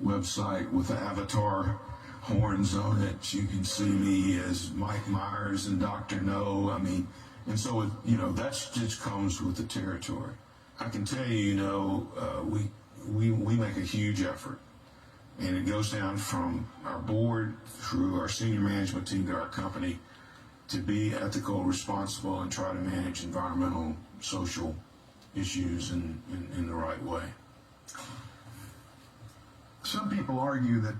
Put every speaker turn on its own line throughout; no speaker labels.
website with the avatar horns on it. You can see me as Mike Myers and Dr. No. I mean, and so, that just comes with the territory. I can tell you, we make a huge effort, and it goes down from our board through our senior management team to our company to be ethical, responsible, and try to manage environmental, social issues in the right way.
Some people argue that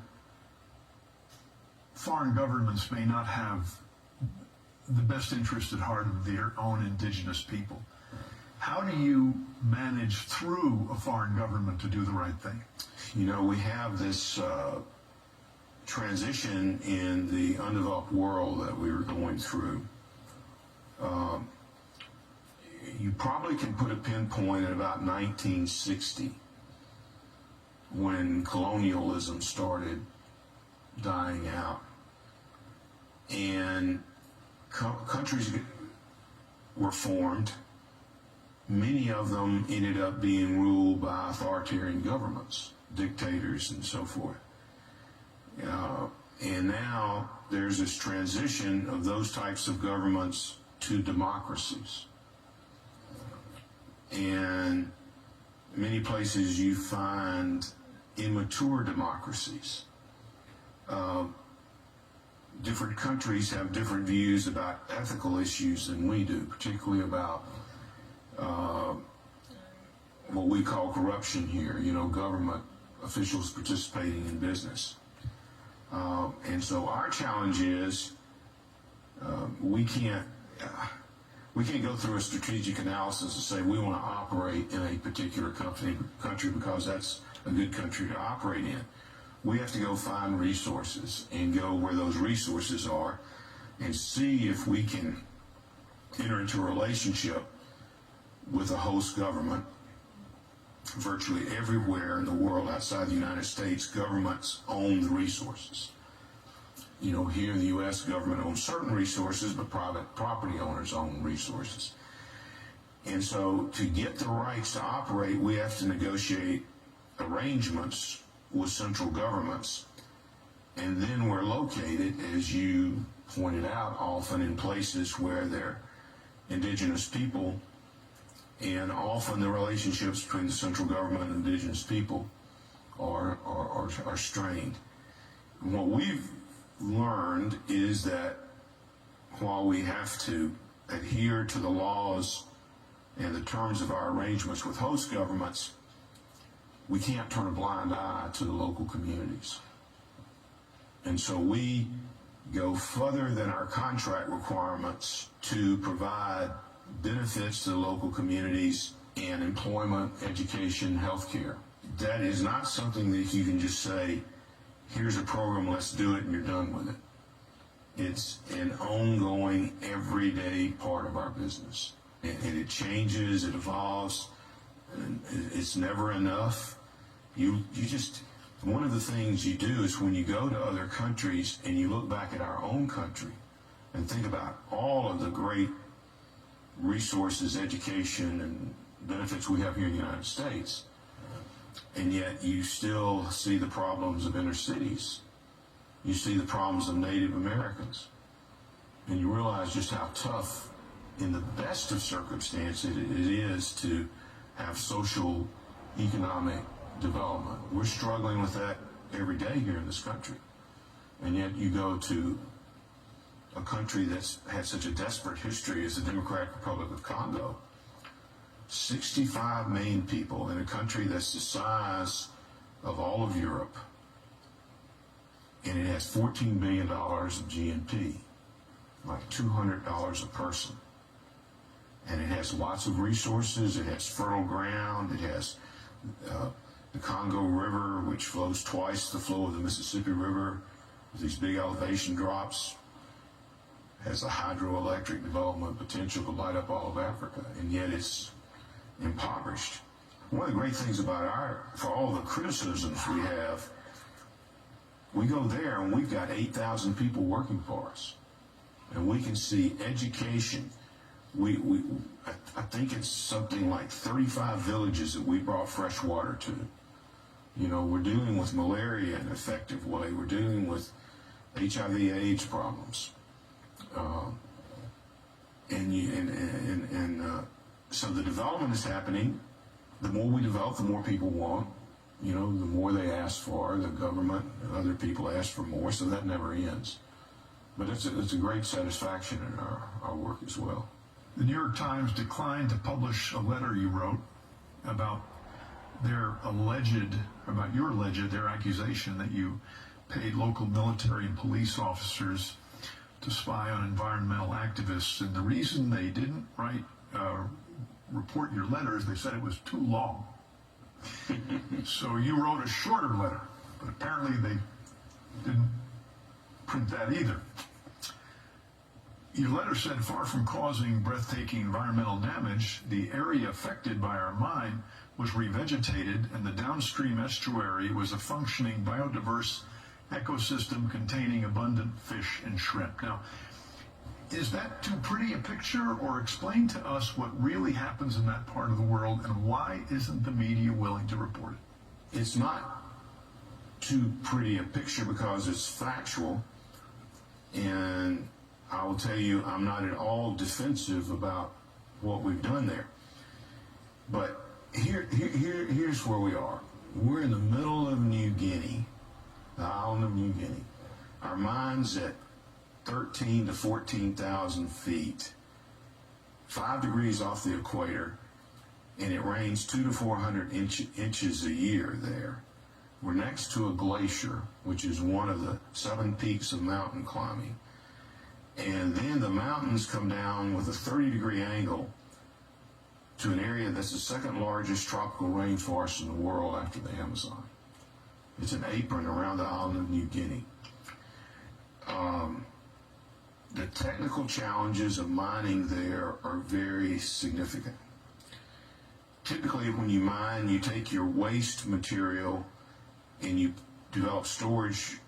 foreign governments may not have the best interest at heart of their own indigenous people. How do you manage through a foreign government to do the right thing?
We have this transition in the undeveloped world that we were going through. You probably can put a pinpoint at about 1960 when colonialism started dying out. And countries were formed. Many of them ended up being ruled by authoritarian governments, dictators and so forth. And now there's this transition of those types of governments to democracies. And many places you find immature democracies. Different countries have different views about ethical issues than we do, particularly about what we call corruption here, government officials participating in business. And so our challenge is we can't go through a strategic analysis and say we want to operate in a particular country because that's a good country to operate in. We have to go find resources and go where those resources are and see if we can enter into a relationship with a host government. Virtually everywhere in the world outside the United States, governments own the resources. Here in the U.S., government owns certain resources, but private property owners own resources. And so to get the rights to operate, we have to negotiate arrangements with central governments. And then we're located, as you pointed out, often in places where they're indigenous people, and often the relationships between the central government and indigenous people are strained. And what we've learned is that while we have to adhere to the laws and the terms of our arrangements with host governments, we can't turn a blind eye to the local communities. And so we go further than our contract requirements to provide benefits to the local communities and employment, education, healthcare. That is not something that you can just say, here's a program, let's do it, and you're done with it. It's an ongoing, everyday part of our business. And it changes, it evolves, and it's never enough. One of the things you do is when you go to other countries and you look back at our own country and think about all of the great resources, education, and benefits we have here in the United States, and yet you still see the problems of inner cities. You see the problems of Native Americans. And you realize just how tough, in the best of circumstances, it is to have social, economic development. We're struggling with that every day here in this country. And yet you go to a country that's had such a desperate history as the Democratic Republic of Congo, 65 million people in a country that's the size of all of Europe, and it has $14 billion of GNP, like $200 a person. And it has lots of resources, it has fertile ground, it has the Congo River, which flows twice the flow of the Mississippi River, with these big elevation drops, has a hydroelectric development potential to light up all of Africa, and yet it's impoverished. One of the great things about for all the criticisms we have, we go there and we've got 8,000 people working for us, and we can see education. I think it's something like 35 villages that we brought fresh water to. You know, we're dealing with malaria in an effective way. We're dealing with HIV/AIDS problems. So the development is happening. The more we develop, the more people want. You know, the more they ask for. The government, other people ask for more, so that never ends. But it's a great satisfaction in our work as well.
The New York Times declined to publish a letter you wrote about their accusation that you paid local military and police officers to spy on environmental activists. And the reason they didn't report your letters, they said it was too long. So you wrote a shorter letter, but apparently they didn't print that either. Your letter said, far from causing breathtaking environmental damage, the area affected by our mine was revegetated, and the downstream estuary was a functioning biodiverse ecosystem containing abundant fish and shrimp. Now, is that too pretty a picture, or explain to us what really happens in that part of the world, and why isn't the media willing to report it?
It's not too pretty a picture because it's factual, and I will tell you, I'm not at all defensive about what we've done there. But here's where we are. We're in the middle of New Guinea, the island of New Guinea. Our mine's at 13 to 14,000 feet, 5 degrees off the equator, and it rains 200 to 400 inches a year there. We're next to a glacier, which is one of the 7 peaks of mountain climbing. And then the mountains come down with a 30-degree angle to an area that's the second largest tropical rainforest in the world after the Amazon. It's an apron around the island of New Guinea. The technical challenges of mining there are very significant. Typically, when you mine, you take your waste material and you develop storage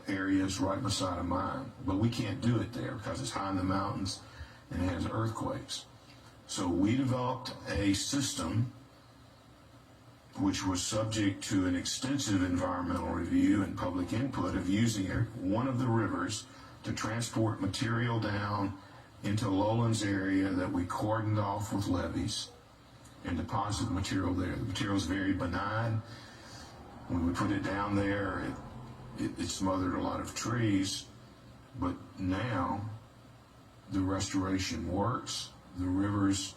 areas right beside a mine. But we can't do it there because it's high in the mountains and it has earthquakes. So we developed a system which was subject to an extensive environmental review and public input of using one of the rivers to transport material down into a lowlands area that we cordoned off with levees and deposit material there. The material is very benign. When we put it down there, it smothered a lot of trees, but now the restoration works. The rivers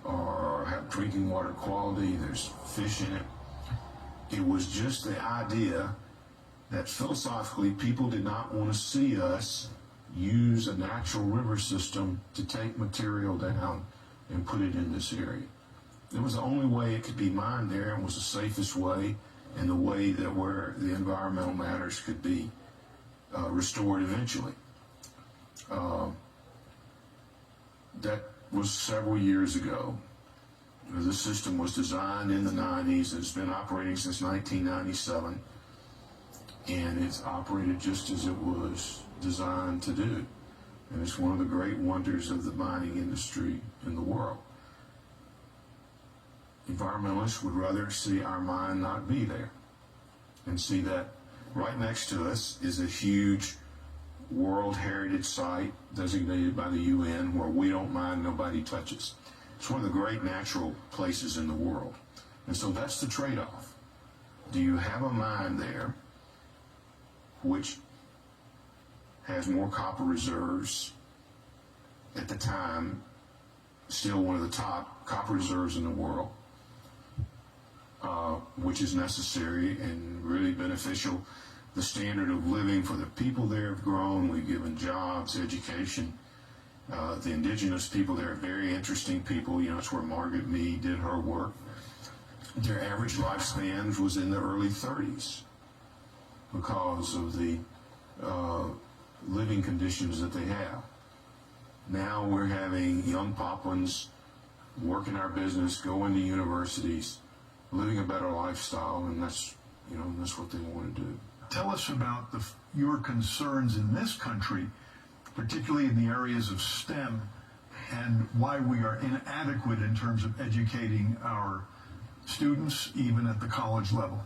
have drinking water quality. There's fish in it. It was just the idea that philosophically people did not want to see us use a natural river system to take material down and put it in this area. It was the only way it could be mined there, and was the safest way, and the way that where the environmental matters could be restored eventually. That was several years ago. The system was designed in the 90s. It's been operating since 1997, and it's operated just as it was designed to do. And it's one of the great wonders of the mining industry in the world. Environmentalists would rather see our mine not be there, and see that right next to us is a huge World Heritage Site designated by the UN where we don't mine, nobody touches. It's one of the great natural places in the world. And so that's the trade-off. Do you have a mine there which has more copper reserves at the time, still one of the top copper reserves in the world, which is necessary and really beneficial. The standard of living for the people there have grown. We've given jobs, education. The indigenous people there are very interesting people. You know, it's where Margaret Mead did her work. Their average lifespan was in the early 30s because of the living conditions that they have. Now we're having young Papuans work in our business, go into universities, living a better lifestyle, and that's what they want to do.
Tell us about your concerns in this country, particularly in the areas of STEM, and why we are inadequate in terms of educating our students even at the college level.